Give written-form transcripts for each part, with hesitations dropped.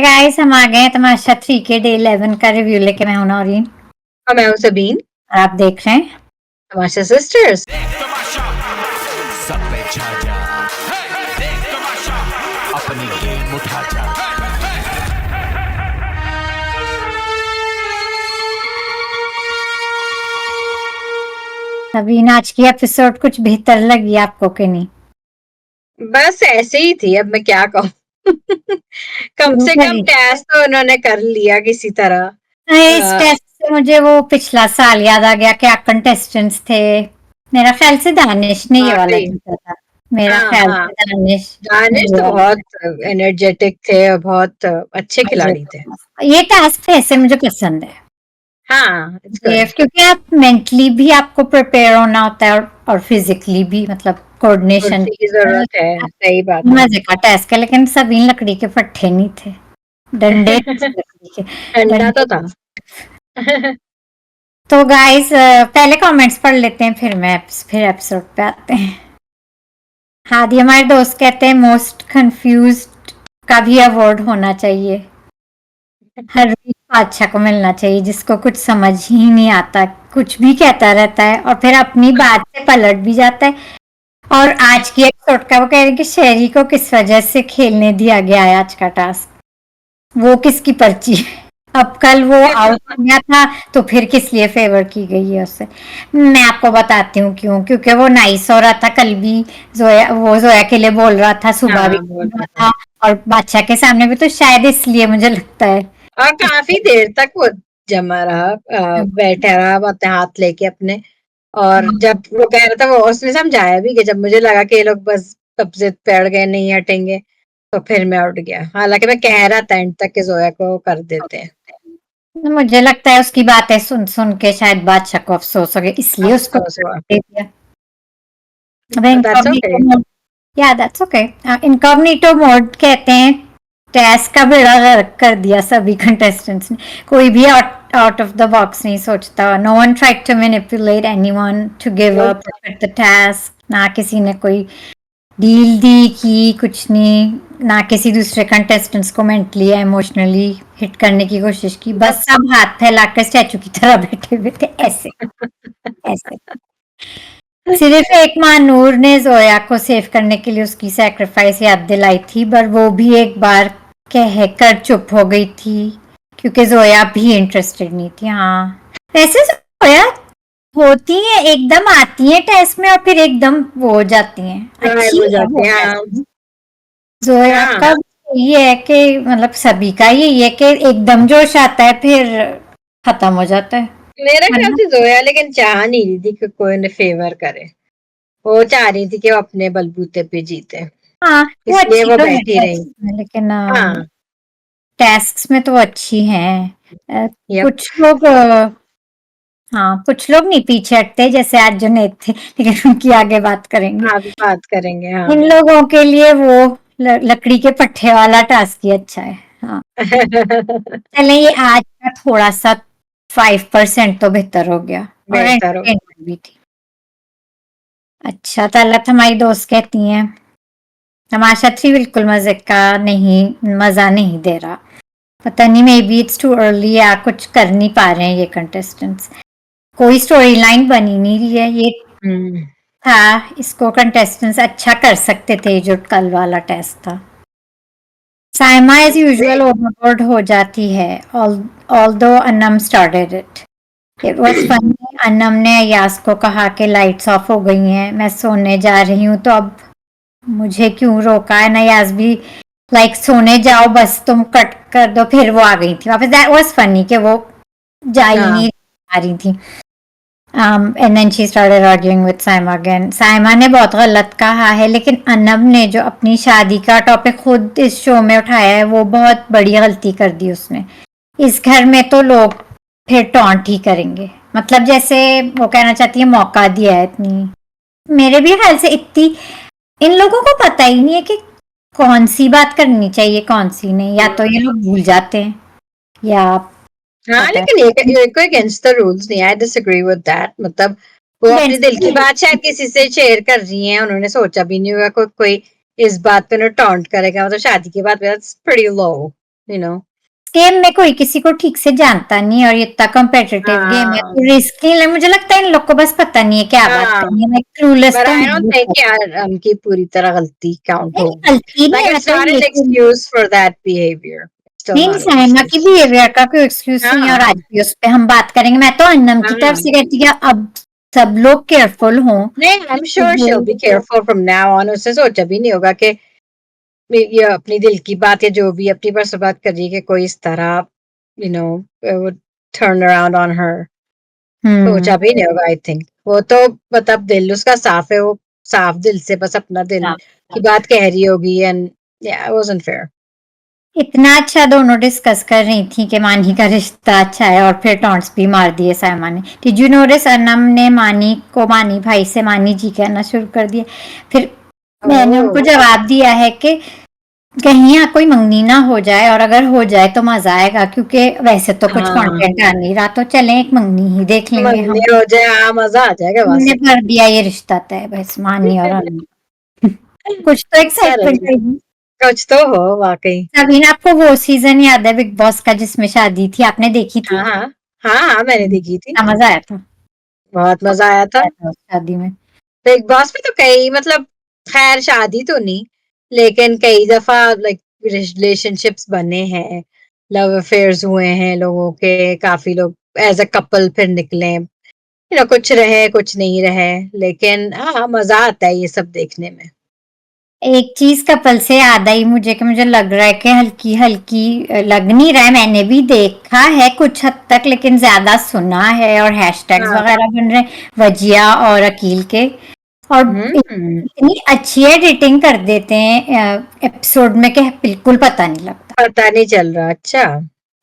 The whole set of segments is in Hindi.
गाइस, हम आ गए हैं तमाशा 3 के डे 11 का रिव्यू लेके। मैं हूं नौरीन और मैं हूँ सबीन। और आप देख रहे हैं तमाशा सिस्टर्स। सब पे छा जा, देख तमाशा, अपनी गेम उठा जा। अभी आज की एपिसोड कुछ बेहतर लगी आपको कि नहीं? बस ऐसे ही थी, अब मैं क्या कहूँ। कम शुरू से कम करी। टेस्ट तो उन्होंने कर लिया किसी तरह। इस टेस्ट से मुझे वो पिछला साल याद आ गया। क्या कंटेस्टेंट्स थे। मेरा ख्याल से दानिश ने ये वाला वाकई। जीता था। मेरा हाँ ख्याल हाँ, से दानिश ने दानिश ये तो वाला बहुत एनर्जेटिक थे और बहुत अच्छे जीता। खिलाड़ी थे। ये टास्क ऐसे मुझे पसंद है। हाँ, इट्स ये गुड। क्योंकि आप मेंटली भी आपको प्रिपेयर होना होता है और फिजिकली भी, मतलब कोऑर्डिनेशन। कुर्सी की जरूरत है, सही बात है। मजे का टास्क है, लेकिन सभी लकड़ी के पट्टे नहीं थे। डंडे लकड़ी के ठंडा डंडे। तो था। तो गाइस, पहले कमेंट्स पढ़ लेते हैं, फिर एपिसोड पे आते हैं। हादी हमारे दोस्त कहते हैं मोस्ट कंफ्यूज्ड का भी अवार्ड होना चाहिए। हर वीक बादशाह को मिलना चाहिए, जिसको कुछ समझ ही नहीं आता, कुछ भी कहता रहता है और फिर अपनी बात से पलट भी जाता है। और आज की एपिसोड का वो कह रहे हैं कि शहरी को किस वजह से खेलने दिया गया है आज का टास्क। वो किसकी पर्ची है? अब कल वो आउट हो गया था, तो फिर किस लिए फेवर की गई है उससे? मैं आपको बताती हूँ क्यों। क्योंकि वो नाइस हो रहा था कल भी। जोया के लिए बोल रहा था, सुबह भी हाँ, बोल बोल रहा रहा था। था, और बादशाह के सामने भी, तो शायद इसलिए मुझे लगता है। और काफी देर तक वो जमा रहा, बैठा रहा अपने हाथ लेके अपने। और जब वो कह रहा था, वो उसने समझाया भी कि जब मुझे लगा कि ये लोग बस तब से पड़ गए, नहीं हटेंगे, तो फिर मैं उठ गया। हालांकि मैं कह रहा था एंड तक कि जोया को कर देते हैं। मुझे लगता है उसकी बातें सुन सुन के शायद बादशाह को अफसोस हो गया, इसलिए उसको अफसोस हुआ। दे दिया। अब दैट्स ओके। इनकॉग्निटो मोड, या दैट्स ओके। इनकॉग्निटो मोड कहते हैं टेस्ट का बेड़ा गर्क कर दिया सभी कंटेस्टेंट्स ने। कोई भी आउट ऑफ द बॉक्स नहीं सोचता। No one tried to manipulate anyone to give up the task. ना किसी ने कोई डील दी की, कुछ नहीं। ना किसी दूसरे कंटेस्टेंट्स को मेंटली या इमोशनली हिट करने की कोशिश की। बस सब हाथ फैलाकर स्टैचू की तरह बैठे हुए थे, ऐसे ऐसे। सिर्फ एक माँ नूर ने जोया को सेव करने के लिए उसकी सैक्रिफाइस याद दिलाई थी, पर वो भी एक बार कहकर चुप हो गई थी, क्योंकि जोया भी इंटरेस्टेड नहीं थी। हाँ, वैसे जोया होती है, एकदम आती है टेस्ट में और फिर एकदम वो हो जाती हैं। अच्छी हो है वो जाते हैं। वैसे। जोया हाँ, का ये है कि मतलब सभी का ये है कि एकदम जोश आता है, फिर खत्म हो जाता है। मेरे है ख्याल ना? से जोया लेकिन चाह नहीं रही थी कि कोई उन्हें फेवर करे। वो चाह रही थी कि वो अपने बलबूते पे जीते, हाँ, वो इसलिए अच्छी वो तो है बैठी रही। टेस्ट में, लेकिन हाँ। टास्क्स में तो वो अच्छी हैं। यप। कुछ लोग हाँ, कुछ लोग नहीं पीछे हटते, जैसे आज जुनैद थे, लेकिन उनकी आगे बात करेंगे। आगे बात करेंगे। इन हाँ। लोगों के लिए वो लकड़ी के पट्टे वाला टास्क ही अच्छा है। हाँ, चलें, ये आज का थोड़ा सा 5% तो बेहतर हो गया और बेहतर हो। एंटरटेनमेंट भी थी। अच्छा, तलत हमारी दोस्त कहती हैं तमाशा 3 बिल्कुल मजे का नहीं, मजा नहीं दे रहा। पता नहीं, may be it's too early, या कुछ कर नहीं पा रहे हैं ये कंटेस्टेंट्स। कोई स्टोरी लाइन बनी नहीं रही है। ये हम्म। था, इसको कंटेस्टेंट्स अच्छा कर सकते थे जो कल वाला टेस्ट था। साइमा एज यूजुअल ओवरबोर्ड हो जाती है, although Annam started it. It was funny. Annam ने अयास को कहा कि लाइट्स ऑफ हो गई हैं, मैं सोने जा रही हूँ, तो अब मुझे क्यों रोका है? अयास भी लाइक सोने जाओ बस, तुम कट कर दो। फिर वो आ गई थी वापस। दैट वाज फनी कि वो जा ही हाँ। नहीं आ रही थी। And then she started arguing with Saima again. Saima ने बहुत गलत कहा है, लेकिन अनब ने जो अपनी शादी का टॉपिक खुद इस शो में उठाया है, वो बहुत बड़ी गलती कर दी उसने। इस घर में तो लोग फिर टॉन्ट ही करेंगे, मतलब जैसे वो कहना चाहती है मौका दिया है इतनी। मेरे भी ख्याल से इतनी इन लोगों को पता ही नहीं है कि कौन सी बात करनी चाहिए, कौन सी नहीं। या तो ये लोग भूल जाते हैं, या हाँ, पता लेकिन ये कोई अगेंस्ट द रूल्स नहीं है। I disagree with that. मतलब वो अपने दिल की बात शायद किसी से शेयर कर रही हैं, उन्होंने सोचा भी नहीं होगा कोई इस बात पे उन्हें टॉन्ट करेगा। मतलब शादी के बाद that's pretty low. You know. Game में कोई किसी को ठीक से जानता नहीं और ये इतना कॉम्पिटिटिव गेम है, हाँ तो रिस्क नहीं ले। मुझे लगता है इन लोग को बस पता नहीं है क्या बात हाँ, करनी है, मैं क्लूलेस पर तो आई हूँ डोंट थिंक यार उनकी पूरी तरह गलती काउंट नहीं, होगी। गलती नहीं लाइक है इट्स मतलब नॉट ये एन कि excuse for that behaviour, still नहीं, नॉट एन साइमा की एक्सक्यूज। बिहेवियर का कोई एक्सक्यूज नहीं है और आज हाँ भी उस पे हम बात करेंगे। मैं तो अन्नम की तरफ हाँ, से कहती हूँ कि अब सब लोग केयरफुल हों नहीं आई एम कि श्योर शी विल बी वो केयरफुल फ्रॉम नाउ ऑन। उससे सोचा भी नहीं होगा कि ये अपनी दिल की बात या जो भी अपनी पर्सनल बात कर रही है कि कोई इस तरह you know would turn around on her। सोचा भी नहीं होगा आई थिंक। वो तो मतलब दिल उसका साफ है, वो साफ दिल से बस अपना दिल की बात कह रही होगी। And yeah, it wasn't fair। इतना अच्छा दोनों डिस्कस कर रही थी कि मानी का रिश्ता अच्छा है और फिर टॉन्ट्स भी मार दिए साइमा ने। डिड यू नोटिस अनम ने मानी को मानी भाई से मानी जी कहना शुरू कर दिया। फिर मैंने उनको ओह जवाब दिया है कि कहीं यहाँ कोई मंगनी ना हो जाए और अगर हो जाए तो मजा आएगा, क्योंकि वैसे तो कुछ हाँ, कंटेंट आ नहीं रहा, तो चलें एक मंगनी ही देख लेंगे मंगनी हम। हो जाए, हाँ मजा आ जाएगा हमने बस। कर दिया ये रिश्ता तय, बस मानी और अनम। कुछ तो एक्साइटमेंट करेंगे, रहेगी। कुछ तो हो वाकई। सबीना, आपको वो सीजन याद है बिग बॉस का जिसमें शादी थी? आपने देखी थी? हाँ हाँ हाँ हाँ, मैंने देखी थी, कितना मजा आया था। बहुत मजा आया था। आया था उस शादी में। बिग बॉस में तो कई मतलब खैर शादी तो नहीं, लेकिन कई दफा लाइक रिलेशनशिप्स बने हैं, लव अफेयर्स हुए हैं लोगों के, काफी लोग एज अ कपल फिर निकले, कुछ रहे कुछ नहीं रहे, लेकिन हाँ मजा आता है ये सब देखने में। एक चीज कपल से याद आई मुझे कि मुझे लग रहा है कि हल्की हल्की, लग नहीं रहा है, मैंने भी देखा है कुछ हद तक लेकिन ज्यादा सुना है और हैशटैग्स हाँ वगैरह बन रहे हैं वजिया और अकील के, और हम्म, इतनी अच्छी एडिटिंग कर देते हैं एपिसोड में कि बिल्कुल पता नहीं लगता। पता नहीं चल रहा। अच्छा,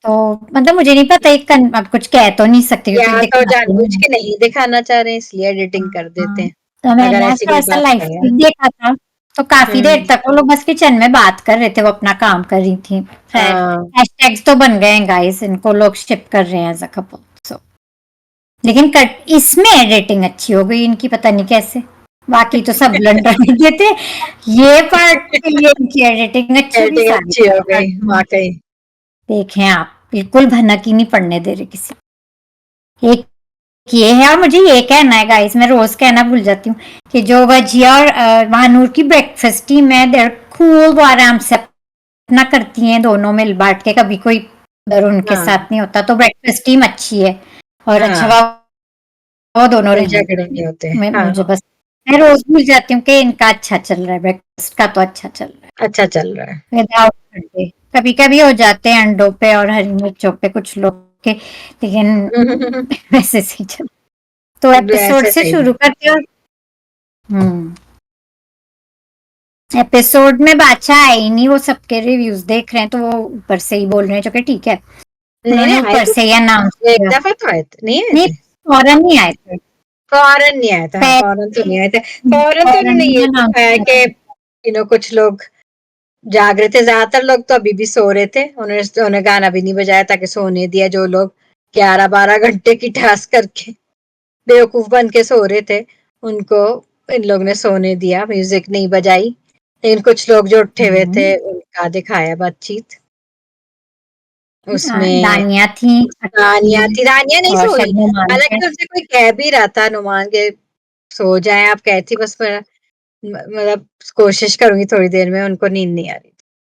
तो मतलब मुझे नहीं पता, एक अब कुछ कह तो नहीं सकते क्योंकि या तो दिखाते जानबूझ नहीं के नहीं दिखाना चाह रहे हैं इसलिए एडिटिंग कर देते हैं। हैं, तो अगर मैंने आज ऐसी थोड़ा कोई सा बात लाइव है। फीड देखा था, तो काफी देर हम्म, तक वो लोग बस किचन में बात कर रहे थे, वो अपना काम कर रही थी। खैर, हाँ हैशटैग्स तो बन गए हैं गाइस, इनको लोग शिप कर रहे हैं एज अ कपल। सो लेकिन कट इसमें एडिटिंग अच्छी हो गई इनकी, पता नहीं कैसे। बाकी तो सब ब्लंडर देते, ये पार्ट के लिए इनकी एडिटिंग अच्छी होगी, एडिटिंग सारी अच्छी हो गई वाकई। देखें आप, बिल्कुल भनक ही नहीं पड़ने दे रहे किसी। एक ये है, और मुझे ये कहना है गाइस, मैं रोज कहना भूल जाती हूँ कि जो वजिया और महानूर की ब्रेकफास्ट टीम है, देर कूल, वो आराम से अपना करती हैं दोनों मिल बांट के, कभी कोई उधर उनके हाँ साथ नहीं होता, तो ब्रेकफास्ट टीम अच्छी है और अच्छा हाँ, वो दोनों कोई रहेंगे। झगड़े नहीं होते। मुझे हाँ, बस, मैं रोज भूल जाती हूँ कि इनका अच्छा चल रहा है, ब्रेकफास्ट का तो अच्छा चल रहा अच्छा चल रहा है। है विदाउट अंडे। कभी कभी हो जाते हैं अंडों पे और हरी मिर्चों पे कुछ लोग के, लेकिन वैसे सही चल। तो एपिसोड ऐसे से सही शुरू है। करते हैं। हम्म एपिसोड में बादशाह आए ही नहीं, वो सबके रिव्यूज देख रहे हैं तो वो ऊपर से ही बोल रहे हैं, जो कि ठीक है, नहीं उन्होंने नहीं आए ऊपर थे, से ही अनाउंस एक किया। दफा तो आए थे, नहीं आए नहीं, थे। फौरन नहीं आए थे, फौरन नहीं आया था, हाँ फौरन तो पहले नहीं आए थे। फौरन तो फौरन उन्होंने ही ये अनाउंस दिखाया किया कि था। कुछ लोग जाग रहे थे, ज्यादातर लोग तो अभी भी सो रहे थे, उन्होंने गाना भी नहीं बजाया ताकि सोने दिया। जो लोग 11-12 घंटे की टास्क करके बेवकूफ बन के सो रहे थे, उनको इन लोग ने सोने दिया, म्यूजिक नहीं बजाई। लेकिन कुछ लोग जो उठे हुए थे हम्म, उनका दिखाया बातचीत उसमें। दानिया थी, रानिया अकील थी, रानिया नहीं और सोई, शायद नुमान थे। हालांकि उनसे कोई कह भी रहा था नुमान के सो जाएं आप, कहती बस मैं मतलब कोशिश करूंगी थोड़ी देर में, उनको नींद नहीं आ रही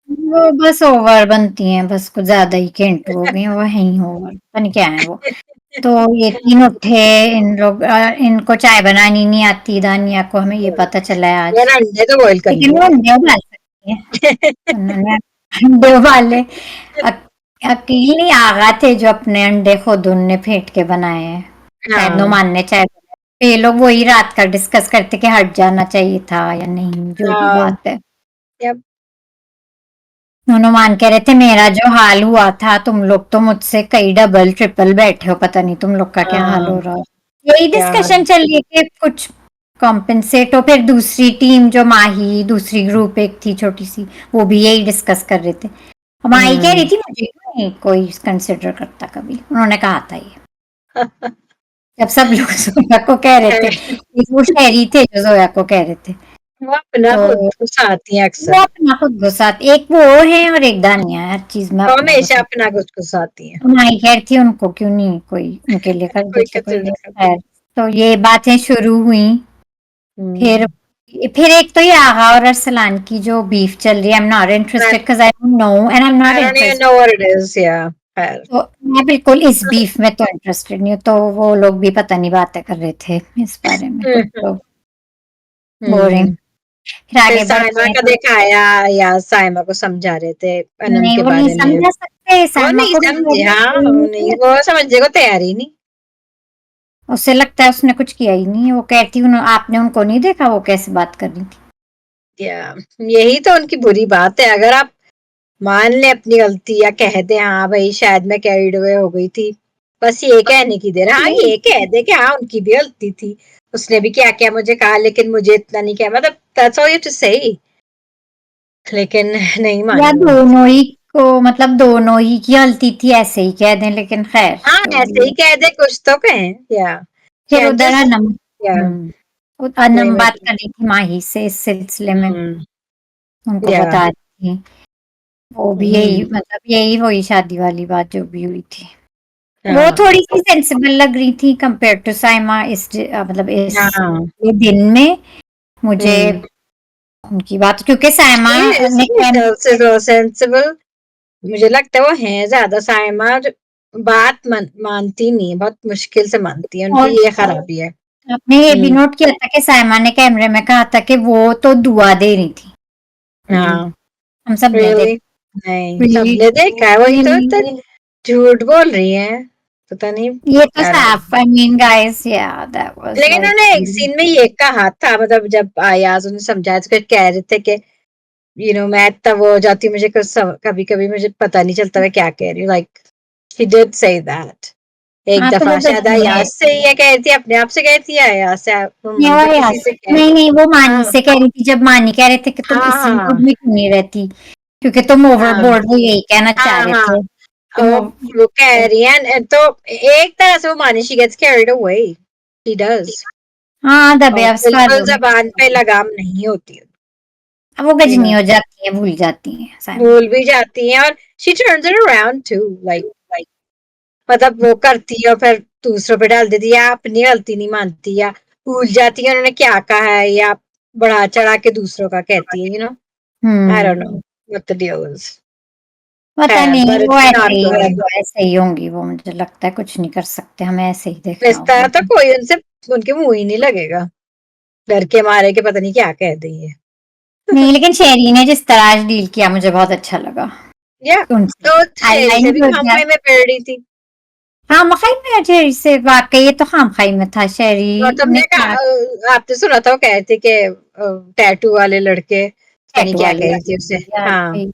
वो बस ओवर बनती हैं, बस कुछ ज्यादा ही केंटू हो गई, वो है ही ओवर, पता नहीं क्या है वो। थी। तो ये तीन उठे, इन लोग इनको चाय बनानी नहीं आती दानिया को, हमें ये पता चला है यार आज। अंडे तो बॉईल कर लेकिन लो। वो अंडे उबाल सकती है, उन्होंने अंडे उबाले। अकेले ही आगा थे जो अपने अंडे खुद उनने फेंट के बनाए हैं, शायद हाँ नुमान ने चाय बनाया। तो ये लोग वही रात का डिस्कस करते कि हट जाना चाहिए था या नहीं, जो भी हाँ, बात है। यप, हनुमान कह रहे थे मेरा जो हाल हुआ था, तुम लोग तो मुझसे कई डबल ट्रिपल बैठे हो, पता नहीं तुम लोग का क्या हाल हाँ हो रहा है। यही क्या हाल। डिस्कशन चल रही है कि कुछ कॉम्पेंसेट हो। फिर दूसरी टीम जो माही, दूसरी ग्रुप एक थी छोटी सी, वो भी यही डिस्कस कर रहे थे। और माही कह रही थी मुझे क्यों नहीं कोई कंसिडर करता कभी, उन्होंने कहा था ये जब सब लोग जोया को कह रहे थे। वो शहरी थे जो जोया को कह रहे थे। वो अपना तो खुद गुस्साती हैं वो अक्सर। अपना खुद गुस्साती, एक वो है और एक दानिया, हर चीज में वो अपना हमेशा गुस्सा। अपना कुछ गुस्साती हैं। माई कह रही थी उनको क्यों नहीं कोई उनके लिए कर कोई देते कोई कंसिडर गेस्ट। करता। खैर, तो ये बातें शुरू हुई। फिर हुँ। फिर एक तो ये आगा और अरसलान की जो बीफ चल रही है, I am not I interested because I don't know and I am not I don't even interested. know what it is, yeah, खैर। तो मैं बिल्कुल इस बीफ में तो इंटरेस्टेड नहीं हूँ, तो वो लोग भी पता नहीं बातें कर रहे थे इस बारे में, कुछ तो बोरिंग। हुँ। फिर फिर आगे बढ़ते साइमा हैं का तो दिखाया या साइमा को समझा रहे थे अनम नहीं, के वो नहीं बारे में। समझा सकते, वो साइमा नहीं को समझे, हाँ, वो नहीं, भी वो समझने को तैयार ही नहीं। उसे लगता है उसने कुछ किया ही नहीं है। वो कहती आपने उनको नहीं देखा वो कैसे बात कर रही थी। या यही तो उनकी बुरी बात है। अगर आप मान लें अपनी गलती या कह दें हाँ भाई शायद मैं कैरिड अवे हो गई थी, बस ये कहने की देर। हाँ, ये कह दे कि हाँ उनकी भी गलती थी, उसने भी क्या क्या मुझे कहा लेकिन मुझे इतना नहीं कहा, मतलब दैट्स ऑल यू टू से। लेकिन नहीं या मानी वो। दोनों ही को, मतलब दोनों ही की गलती थी ऐसे ही कह दें, लेकिन खैर हाँ, जो भी ऐसे ही है। कह दे, कुछ तो कहें। या फिर कैन उधर जस्ट अनम, या अनम ब्लेम बात इट। कर रही थी माही से इस सिलसिले में, हम्म। उनको या बता रही थी। वो भी यही, हम्म। मतलब यही वही शादी वाली बात जो भी हुई थी। वो हाँ थोड़ी सी सेंसिबल लग रही थी कंपेयर टू साइमा मतलब इस हाँ। ये दिन में मुझे हम्म। उनकी बात, क्योंकि साइमा ने सेंसिबल। मुझे लगता है वो है ज्यादा साइमा, जो बात मानती नहीं है, बहुत मुश्किल से मानती है, और उनकी ये खराबी है। आपने ये भी हम्म। नोट किया था कि साइमा ने कैमरे में कहा था कि वो तो दुआ दे रही थी। हाँ। हम सब ने रियली? देखा। नहीं, Really? सबने देखा है, वही तो इतना झूठ बोल रही है। पता नहीं। ये तो I don't know। साफ, आई मीन गाइस, या दैट वाज लेकिन लाइक, उन्होंने एक सीन में ये कहा था, मतलब जब आयाज उन्हें समझाया तो फिर कह रहे थे कि मैं तब वो हो जाती हूँ, मुझे कुछ कभी कभी मुझे पता नहीं चलता मैं क्या कह रही हूँ, like he did say that. एक हाँ तो वो दफा शायद गजनी है। अयाज से ये कह रही थी, अपने आप से कहती थी, अयाज से नहीं, मुझे वो किसी से कह। नहीं नहीं, वो मानी हाँ से कह रही थी, जब मानी कह रहे थे कि तुम इसी मूड हाँ में क्यों नहीं रहती, क्योंकि तुम हाँ ओवरबोर्ड, वो यही कहना चाह हाँ रहे हाँ। थे तुम वो वो कह रही है तो एक तरह से वो मानी she gets carried away, she does. हाँ, दबे और बिल्कुल अवस्वाद में। जबान पे लगाम नहीं होती। अब वो यू गजनी नो हो जाती है, भूल जाती है साइमा। भूल भी जाती हैं, और she turns it around two, like मतलब वो करती है और फिर दूसरों पे डाल देती है, या अपनी गलती नहीं मानती, या भूल जाती है उन्होंने क्या कहा है, या बढ़ा चढ़ा के दूसरों का कहती है। I don't know hmm. What the deal is. पता खैर, नहीं, बट वो इट्स ऐसे नॉट ही है, गुड। वो ऐसे ही होंगी, वो मुझे लगता है कुछ नहीं कर सकते, हमें ऐसे ही देखना इस तरह होगा। तो कोई उनसे उनके मुंह ही नहीं लगेगा, डर के मारे के पता नहीं क्या कह देंगे। नहीं, लेकिन शेरी ने जिस तरह आज डील किया मुझे बहुत अच्छा लगा या उनसे। तो आई शेरी से भी लाइन हो, खामखाई में पड़ रही थी। हाँ खाई में शेरी से, वाकई ये तो खाम खाई में था, और शेरी ने तुमने क्या। कहा, आपने सुना था वो कह रहे थे कि टैटू वाले लड़के पता नहीं टैटू क्या वाली कह रही थी उससे। लड़की यार हाँ। भाई,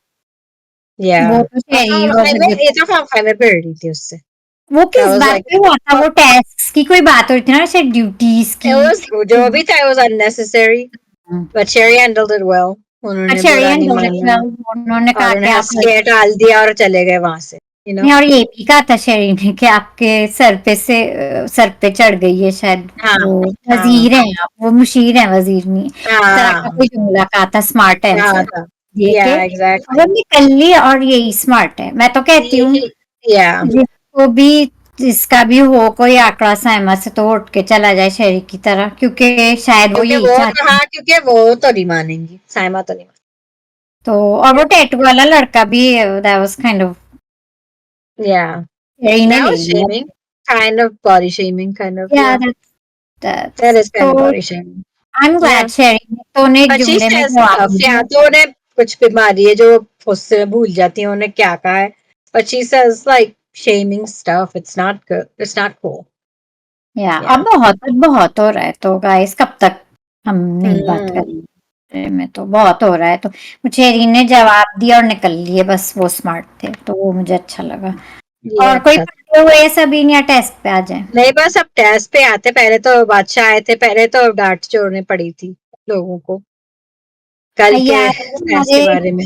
या वो तो शेरी खामखाई वाज में, अ गुड। ये तो खामखाई में पड़ रही थी उससे। वो That किस was बात like पे हुआ था, वो टैक्स की कोई बात हो रही थी ना, शायद ड्यूटीज it की। was, जो भी था it was unnecessary, but Sherry handled it well। उन्होंने अच्छा, बुरा रियन नहीं माना उन्होंने कहा और कि उन्हें आप, हंस के टाल दिया और चले गए वहां से। नहीं, और ये भी कहा था शेरी ने कि आपके सर पे से सर पे चढ़ गई है शायद, हाँ वो हाँ वजीर हैं आप, वो मुशीर हैं, वजीर नहीं है। इस तरह का हाँ। कोई जुमला कहा था, स्मार्ट कहा आंसर था। ये या के, एग्जैक्टली। वो निकल ली, और यही स्मार्ट है, मैं तो कहती हूँ या जिसको भी, जिसका भी हो कोई आंकड़ा साइमा से, तो वो उठ के चला जाए शेरी की तरह, क्योंकि शायद वो क्योंकि यही वो तो, चाहती है। हाँ, क्योंकि वो तो नहीं मानेंगी, साइमा तो नहीं तो और वो मानेंगी। टैटू वाला लड़का भी, दैट वाज काइंड ऑफ, या शेरी ने that ले was लिया। shaming, kind of body shaming, kind of, या yeah, that that's is kind तो of body shaming। I am Yeah, glad शेरी ने तो उन्हें एक but she जुमले में says जवाब stuff, या दिया। तो उन्हें कुछ बीमारी है जो उससे भूल जाती है उन्हें क्या कहा है, but she says like shaming stuff, it's not good, it's not cool। या अब Yeah। बहुत बहुत हो रहा है, तो गाइस कब तक हम नहीं बात हम्म। करेंगे में, तो बहुत हो रहा है, तो शेरी ने जवाब दिया और निकल लिए, बस वो स्मार्ट थे, तो वो मुझे अच्छा लगा। ये और कोई अच्छा था। पढ़े हुए सभी या टेस्ट पे आ जाए। नहीं, बस अब टेस्ट पे आते, पहले तो बादशाह आए थे, पहले तो डांट जोड़नी पड़ी थी लोगों को कल के यार टेस्ट के हमारे बारे में।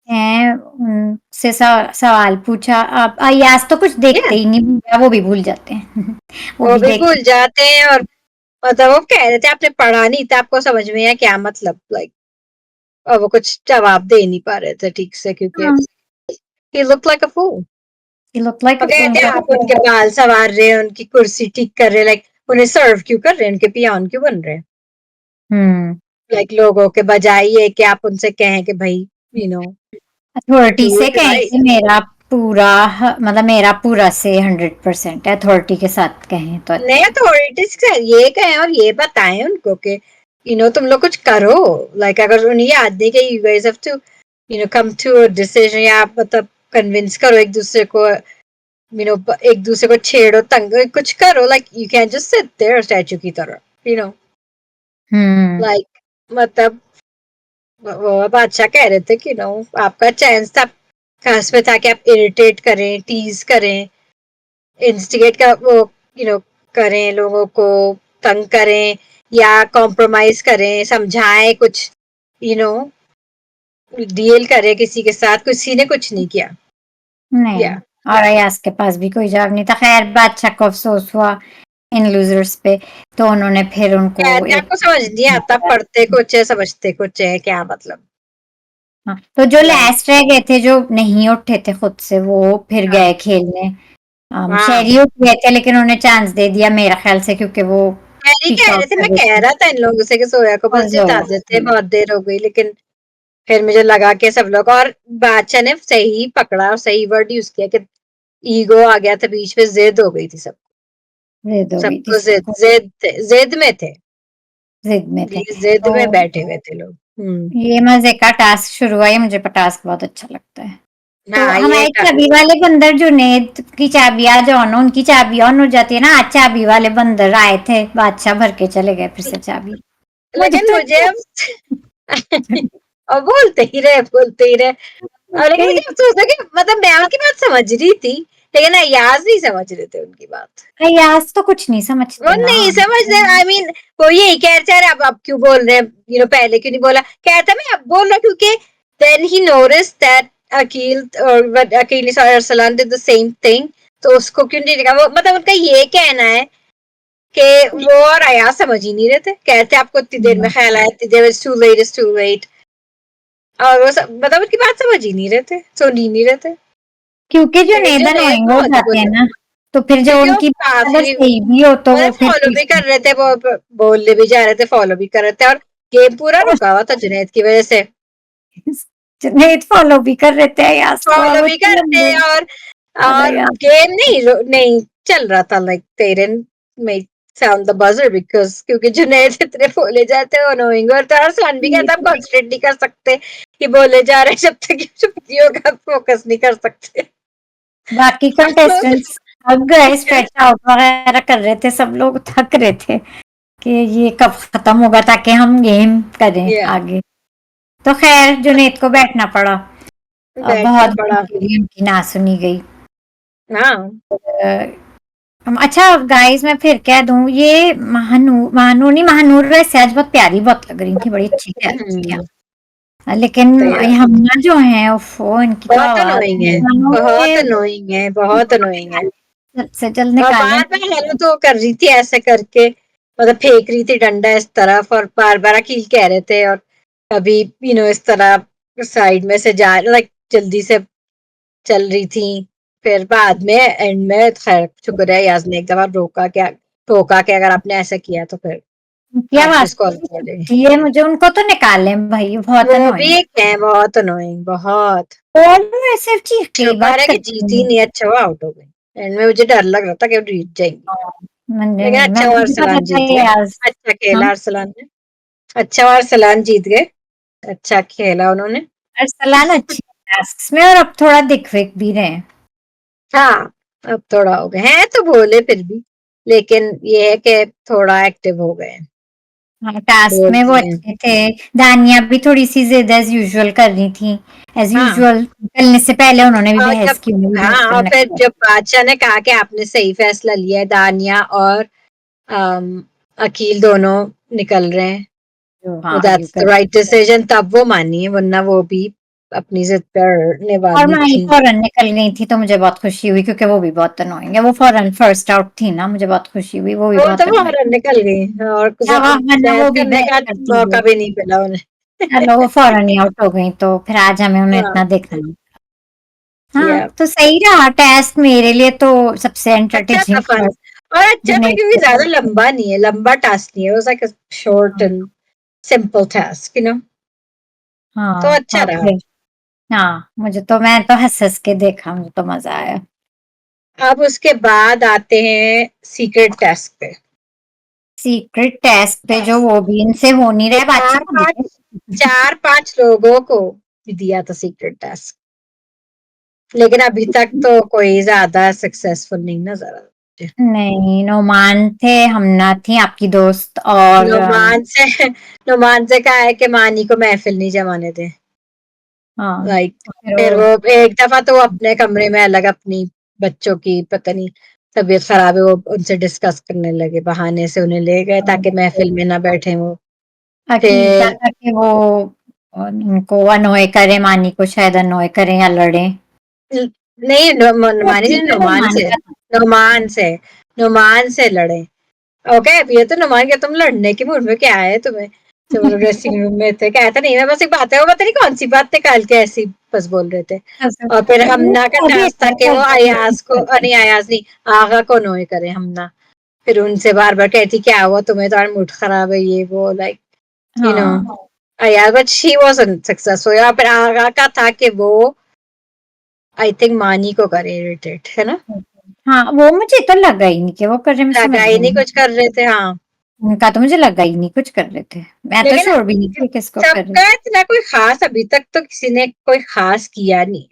हैं, उनसे सवाल पूछा, अब अयाज तो कुछ देखते Yeah, ही नहीं, वो भी भूल जाते हैं वो वो भी भी देखते। भूल जाते हैं, और मतलब वो कह रहे थे आपने पढ़ा नहीं था, आपको समझ में है क्या मतलब, लाइक और वो कुछ जवाब दे नहीं पा रहे थे ठीक से क्योंकि he looked like a fool। He looked like और a fool कहते हैं उनका। आप उनके बाल संवार रहे हैं, उनकी कुर्सी ठीक कर रहे हैं, लाइक उन्हें सर्व क्यों कर रहे हैं, उनके पियान क्यों बन रहे हैं, हम्म। लाइक लोगों के बजाय ये कि आप उनसे कहें कि भाई यू नो अथॉरिटी डू से इट कहें राइट। कि मेरा पूरा मतलब मेरा पूरा से 100% है, अथॉरिटी के साथ कहें तो नहीं अच्छा। अथॉरिटीज से ये कहें और ये बताएं उनको कि तुम लोग कुछ करो, लाइक अगर उन्हें याद नहीं कि you guys have to come to a decision, या आप मतलब कन्विंस करो एक दूसरे को, एक दूसरे को छेड़ो, तंग कुछ करो, like you can just sit there statue की तरह, हम्म। लाइक मतलब वो बादशाह कह रहे थे कि आपका चांस था खास में था कि आप इरिटेट करें, टीज करें, इंस्टिगेट का वो करें, लोगों को तंग करें या कॉम्प्रोमाइज करें, समझाएं कुछ, यू नो डील करें किसी के साथ, किसी ने कुछ नहीं किया। नहीं, या और अयाज के पास भी कोई जवाब नहीं था। खैर बादशाह को अफसोस हुआ इन लूजर्स पे, तो उन्होंने फिर उनको कहते एक आपको समझ नहीं आता, पढ़ते कुछ है समझते कुछ है, क्या मतलब। हाँ, तो जो लाइक लास्ट रह गए थे, जो नहीं उठे थे खुद से, वो फिर हाँ गए खेलने। हाँ शहरी उठ गए थे लेकिन उन्हें चांस दे दिया मेरा ख्याल से, क्योंकि वो नहीं पीक कह आउट रहे थे, कर मैं रहे कह थे। रहा था इन लोगों से कि सोया को बस और जिता देते, बहुत देर हो गई, लेकिन फिर मुझे लगा कि सब लोग, और बादशाह ने सही पकड़ा और सही वर्ड यूज किया कि ईगो आ गया था बीच में, जिद हो गई थी सब, जिद हो गई थी सबको जिद सबको, जिद जिद में थे, जिद में थे। ये जिद तो में बैठे हुए थे लोग। ये मजे का टास्क शुरू हुआ, ये मुझे टास्क बहुत अच्छा लगता है। तो हाँ ये हमारे चाबी वाले बंदर जुनेद की चाबी आज ऑन, उनकी चाबी ऑन हो जाती है ना। आज चाबी वाले बंदर आए थे, बादशाह भर के चले गए फिर से चाबी। मुझे लेकिन तो मुझे अब अच्छा और बोलते ही रहे, और लेकिन लगता मुझे अफसोस था कि मतलब मैं उनकी बात समझ रही थी, लेकिन अयाज नहीं समझ रहे थे उनकी बात, है। यास तो कुछ नहीं वो समझते ना। नहीं समझ रहे, आई मीन वो यही कह रहे थे अब क्यों बोल रहे हैं, पहले क्यों नहीं बोला, कहता मैं अब बोल रहा क्योंकि then he notice that Aqeel और अकील और Arsalan did the same thing, तो उसको क्यों नहीं देखा, वो मतलब उनका ये कहना है कि वो और अयाज समझ ही नहीं रहे थे, कहते आपको इतनी देर में ख्याल आया, इतनी देर it's too late, it's too late, और वो मतलब उनकी बात समझ ही नहीं रहे थे, सुन ही नहीं रहे थे, क्योंकि जो लेकिन जो नेदन नए होएंगे हो बहुत जाते हैं बोले, ना, तो फिर जो क्योंकि वो उनकी बात अगर काफी सही भी हो तो वो मतलब फिर फॉलो भी ठीक कर रहे थे, वो बोलने भी जा रहे थे, फॉलो भी कर रहे थे, और गेम पूरा है। रुका हुआ था जुनैद की वजह से, जुनेद फॉलो भी कर रहे थे यास को, और फॉलो वो भी कर रहे थे, अरे और यार गेम नहीं चल रहा था, लाइक तेरे में साउंड द बजर बिकॉज क्योंकि जुनैद इतने बोले जाते हैं अनोइंग, और तो अरसलान भी कहता हम कॉन्सेंट्रेट नहीं कर सकते कि बोले जा रहे जब तक छुट्टियों का फोकस नहीं कर सकते। बाकी कंटेस्टेंट्स थक गए, स्ट्रेच आउट वगैरह कर रहे थे, सब लोग थक रहे थे कि ये कब खत्म होगा ताकि हम गेम करें या आगे। तो खैर जुनेद को बैठना पड़ा। बैठना बहुत पड़ा। उनकी ना सुनी गई। हाँ अच्छा गाइस, मैं फिर कह दूं, ये महानूर वैसे आज बहुत प्यारी बहुत लग रही थी, बड़ी अच्छी तैयार की हम्म, है। लेकिन तो ये हमना जो है उफो, इनकी तो बहुत आवाज अनोइंग है, बहुत ये अनोइंग है, बहुत अनोइंग है, जल्द से जल्द और निकालें। बार बार हेलो तो कर रही थी ऐसे करके, मतलब फेंक रही थी डंडा इस तरफ, और बार बार अकील कह रहे थे, और कभी इस तरह साइड में से जा, लाइक जल्दी से चल रही थी, फिर बाद में एंड में खैर शुक्र है याज ने एक दफा रोका, क्या टोका कि अगर आपने ऐसा किया तो फिर इनकी आप आवाज डिस्क्वालीफाइड करें। ये मुझे उनको तो निकालें भाई, बहुत वो भी अनोइंग। एक है बहुत अनोइंग, बहुत, कॉल में सिर्फ चीख के ही शुक्र बात है कि करती जीती हूँ। नहीं, अच्छा वो आउट हो गई, एंड में मुझे डर लग रहा था कि वो जीत जाएंगी, मुझे लेकिन नहीं, मैं अच्छा हुआ मुझे पता अरसलान था जीत ये गए, आज। अच्छा हाँ, खेला अरसलान ने, अच्छा हुआ अरसलान जीत गए, अच्छा खेला उन्होंने। अरसलान अच्छी टास्क में, और अब थोड़ा दिख विक भी रहे हैं। हाँ अब थोड़ा हो गए हैं, तो बोले फिर भी, लेकिन ये है कि थोड़ा एक्टिव हो गए हैं, हाँ, टास्क में वो बोलती हैं। अच्छे थे। दानिया भी थोड़ी सी जिद एज यूजुअल कर रही थी, एज हाँ यूजुअल चलने से पहले उन्होंने भी और बहस जब की, उन्हें भी बहस हाँ और करने फिर का। जब बादशाह ने कहा कि आपने सही फैसला लिया है, दानिया और अकील दोनों निकल रहे हैं, हाँ आर्ग्यू दैट्स द कर। राइट डिसीजन, तब वो मानी है, वरना वो भी अपनी जिद पे अड़ने और वाली माही थी। फौरन निकल गई थी तो मुझे बहुत खुशी हुई क्योंकि वो भी बहुत अनोइंग है, वो फौरन फर्स्ट आउट थी ना, मुझे बहुत खुशी हुई, वो भी वो तो बहुत अनोइंग। फौरन निकल गई और कुछ हाँ वरना बहस वो भी करने बहस का करती मौका है। भी नहीं मिला उन्हें। चलो वो फौरन ही आउट हो गई तो फिर आज हमें उन्हें हाँ, इतना देखना नहीं। हाँ या तो सही रहा टास्क मेरे लिए तो सबसे अच्छा था एंटरटेनिंग फन, पार्ट। और अच्छा था क्योंकि ज्यादा हाँ लंबा नहीं है, लंबा टास्क नहीं है, was like a short and simple task, तो हाँ अच्छा और रहा। फिर हाँ मुझे तो, मैं तो हंस हंस के देखा, मुझे तो मजा आया। अब उसके बाद आते हैं सीक्रेट टास्क पे। सीक्रेट टेस्ट पे जो वो भी इनसे हो नहीं ये रहा है बातचीत चार को पांच दिखे। चार पांच लोगों को भी दिया था सीक्रेट टास्क, लेकिन अभी तक तो कोई ज्यादा सक्सेसफुल नहीं नजर आ रहा। नहीं नोमान थे, हमना थी आपकी दोस्त, और नुमान से नुमान से कहा है कि मानी को महफिल नहीं जमाने दे। हाँ लाइक तो फिर फिर वो वो एक दफा तो वो अपने कमरे में अलग अपनी बच्चों की पता नहीं तबीयत खराब है, वो उनसे डिस्कस करने लगे, बहाने से उन्हें ले गए ताकि महफिल में ना बैठे वो। अकील क्या फिर था कि वो उनको अनोय करे, मानी को शायद अनोय करें या लड़े। नहीं, वो मानी से ठीक है नुमान नोमान से का था। नुमान से नुमान से लड़े। ओके, अब ये तो नुमान के तुम लड़ने के मूड में क्या है तुम्हें, जब वो लोग ड्रेसिंग रूम में थे, कहता नहीं मैं बस एक बात है, वो पता नहीं कौन सी बात निकाल के ऐसी बस बोल रहे थे। और फिर हमना का वो टास्क था बेहतर कि वो करते अयाज कोशिश को, करते। नहीं अयाज नहीं, आगा को नोए करे हमना। फिर उनसे बार बार कहती क्या हुआ तुम्हें, तुम्हारा मूड खराब है, ये वो, लाइक यू नो हाँ Ayaz, but she wasn't successful. या फिर आगा का था कि वो आई थिंक मानी को करे इरिटेट, है ना, हाँ वो मुझे तो लगा ही नहीं कि वो कर रहे, मैं समझ लगा ही गई नहीं नहीं। कुछ कर रहे थे, हाँ। उनका तो मुझे लगा ही नहीं कुछ कर रहे थे, मैं तो लेकिन श्योर भी नहीं थी किसको कर रहे। सबका इतना कोई खास अभी तक तो किसी ने कोई खास किया नहीं।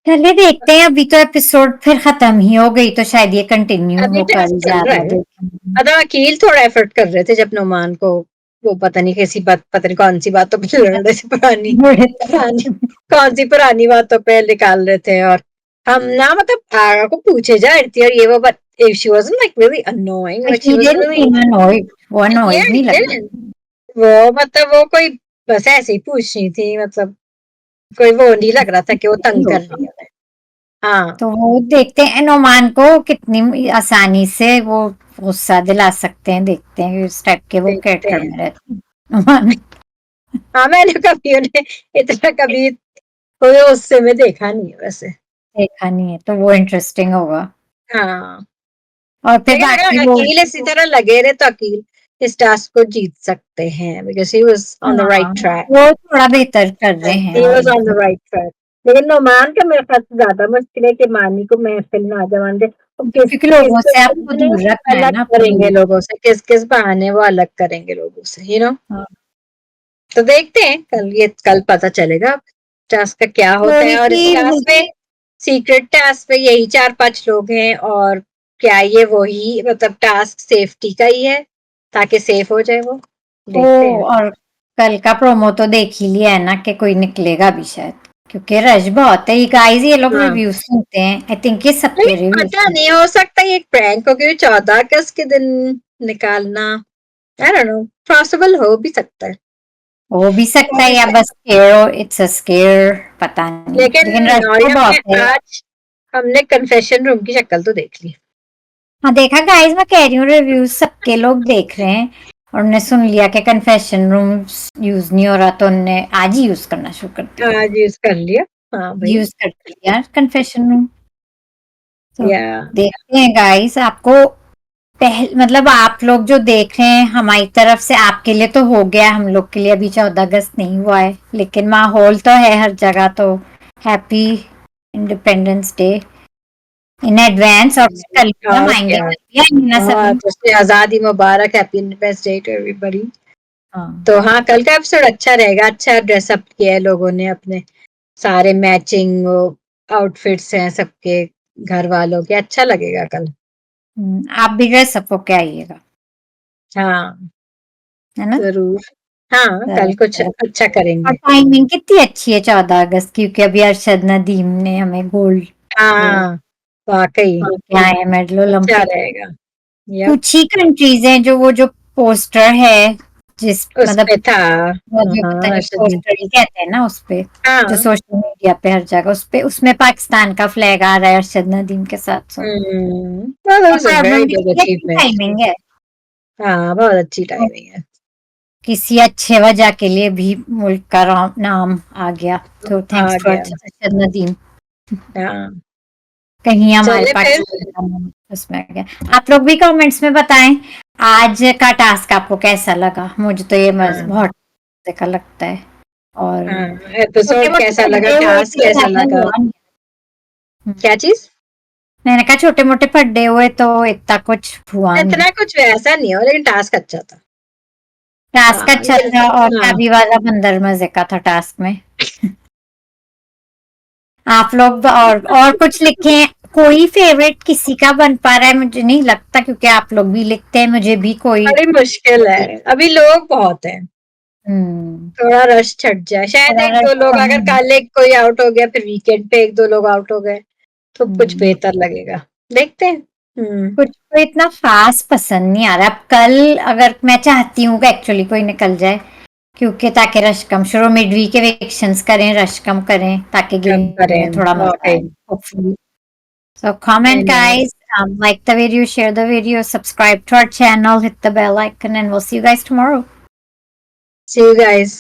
चलिए देखते हैं, अभी तो एपिसोड फिर खत्म ही हो गई तो शायद ये कंटिन्यू अभी हो कर टेस्ट चल रहा ज्यादा है, देखेंगे। मतलब वकील थोड़ा एफर्ट कर रहे थे जब नुमान को वो पता नहीं कैसी बात, पता नहीं कौन सी बातों पे लड़ रहे थे, पुरानी बड़े पुरानी कौन सी पुरानी बातों पे निकाल रहे थे। और हम ना मतलब आगा को पूछे जा रही थी और ये वो, but if she wasn't like really annoying, but she he was didn't really, seem annoyed, वो yeah, annoyed he नहीं लगा। didn't, वो मतलब वो कोई बस ऐसे ही पूछ रही थी, मतलब कोई वो नहीं लग रहा था कि वो सही तंग कर रही होगा। है उन्हें। हाँ, तो वो देखते हैं नोमान को कितनी आसानी से वो गुस्सा दिला सकते हैं, देखते हैं इस टाइप के वो देखते कैरेक्टर हैं। में रहते हैं नोमान। हाँ, मैंने कभी उन्हें इतना कभी कोई गुस्से में देखा नहीं है वैसे। देखा नहीं है तो वो इंटरेस्टिंग होगा। हाँ, और फिर लेकिन बाकी अगर वो अकील इसी तरह लगे रहे तो अकील इस टास्क को जीत सकते हैं, because he was on the हाँ राइट ट्रैक। वो थोड़ा बेहतर कर रहे हैं ही वाज़ अभी। On the right track. लेकिन नुमान का मेरे ख्याल से ज़्यादा मुश्किल है कि मानी को महफ़िल में आ जाने दे, और क्योंकि लोगों किस-किस से आपको बहाने दूर रखना है अलग ना अपनी करेंगे दूरी। लोगों से, किस-किस बहाने वो अलग करेंगे लोगों से, हाँ। तो देखते हैं, कल पता चलेगा टास्क का क्या होता है। थोड़ी और इस सी टास्क में, सीक्रेट टास्क में यही 4-5 लोग हैं, और क्या ये वही मतलब टास्क सेफ्टी का ही है ताकि सेफ हो जाए वो, ओ, देखते हैं। और कल का प्रोमो तो देख ही लिया है ना कि कोई निकलेगा भी शायद, क्योंकि रश बहुत है। ये गाइस ये लोग हाँ, रिव्यूज सुनते हैं, आई थिंक ये सबके लेकिन रिव्यूज पता सुनते नहीं, हो सकता है ये एक प्रैंक हो, क्योंकि 14 अगस्त के दिन निकालना, आई डोंट नो, पॉसिबल हो भी सकता है। हैं। हो भी सकता है या बस स्केयर, इट्स अ स्केयर, पता नहीं, लेकिन लेकिन रश और तो ये बहुत है। आज हमने कन्फेशन रूम की शक्ल तो देख ली। हाँ देखा गाइस, मैं कह रही हूँ रिव्यूज सबके लोग देख रहे हैं, और उन्होंने सुन लिया कि कन्फेशन रूम यूज नहीं हो रहा तो उन्होंने आज ही यूज करना शुरू कर दिया, आज यूज कर लिया, हाँ भाई, यूज कर दिया कन्फेशन रूम। तो या देखते हैं गाइस, आपको मतलब आप लोग जो देख रहे हैं हमारी तरफ से आपके लिए तो हो गया, हम लोग के लिए अभी 14 अगस्त नहीं हुआ है, लेकिन माहौल तो है हर जगह, तो happy independence day in advance. और कल भी हम और आएंगे, क्या, कल भी आएंगे ना सभी। बहुत उससे आजादी मुबारक, happy independence day to everybody. हाँ तो हाँ, कल का एपिसोड अच्छा रहेगा, अच्छा ड्रेसअप किया है लोगों ने अपने, सारे मैचिंग आउटफिट्स हैं सबके, घर वालों के, अच्छा लगेगा कल। आप भी ड्रेसअप होके आइएगा, हाँ, है ना। जरूर। हाँ, चलो कल कुछ चलो। अच्छा और करेंगे। टाइमिंग कितनी अच्छी है 14 अगस्त, क्योंकि अभी अरशद नदीम ने हमें गोल्ड वो हाँ, वाकई क्या है मेडल अच्छा ओलंपिक। रहेगा। यप, कुछ ही कंट्रीज हैं जो वो जो पोस्टर है जिस उस मतलब पे था। वो जो पता नहीं अर्शद ने। पोस्टर ही कहते हैं ना उस पे, जो हाँ। सोशल मीडिया पे हर जगह उस पे, उसमें पाकिस्तान का फ्लैग आ रहा है अरशद नदीम के साथ। सो Well, that और was a very एल्बम भी big की अच्छी achievement. टाइमिंग है, हाँ, बहुत अच्छी टाइमिंग है। किसी अच्छे वजह के लिए भी मुल्क का नाम आ गया, तो आ थैंक्स टू गया। अरशद नदीम। हाँ, कहीं हमारे चले फिर। पाकिस्तान का नाम उसमें आ गया। आप लोग भी कमेंट्स में बताएं आज का टास्क आपको कैसा लगा। मुझे तो ये हाँ, बहुत मजे का लगता है, और हाँ, छोटे एपिसोड मोटे कैसा लगा, पढ़े हुए टास्क तो कैसा ज्यादा लगा? हुआ नहीं। क्या चीज? मैंने कहा छोटे मोटे पढ़े हुए तो इतना कुछ हुआ नहीं। इतना कुछ वैसा नहीं हो, लेकिन टास्क अच्छा था। टास्क हाँ, अच्छा लेकिन था, और हाँ, चाबी वाला बंदर मजे का था टास्क में। आप लोग और कुछ लिखें, कोई फेवरेट किसी का बन पा रहा है मुझे नहीं लगता, क्योंकि आप लोग भी लिखते हैं, मुझे भी कोई। बड़ी मुश्किल है, अभी लोग बहुत हैं। हम्म थोड़ा रश छट जाए, शायद एक दो लोग, अगर कल एक कोई आउट हो गया, फिर वीकेंड पे एक दो लोग आउट हो गए, तो कुछ हम्म, बेहतर लगेगा। देखते हैं। कुछ तो इतना खास पसंद नहीं आ रहा। अब कल अगर मैं चाहती हूँ कि एक्चुअली कोई निकल जाए, क्योंकि ताकि रश कम शुरू मिड वीक इलेक्शंस करें, रश कम करें, ताकि कब गेम में करें थोड़ा मजा वाकई। आए होपफुली। So comment नहीं, guys, like the video, share the video, subscribe to our channel, hit the bell icon, and we'll see you guys tomorrow. see you guys.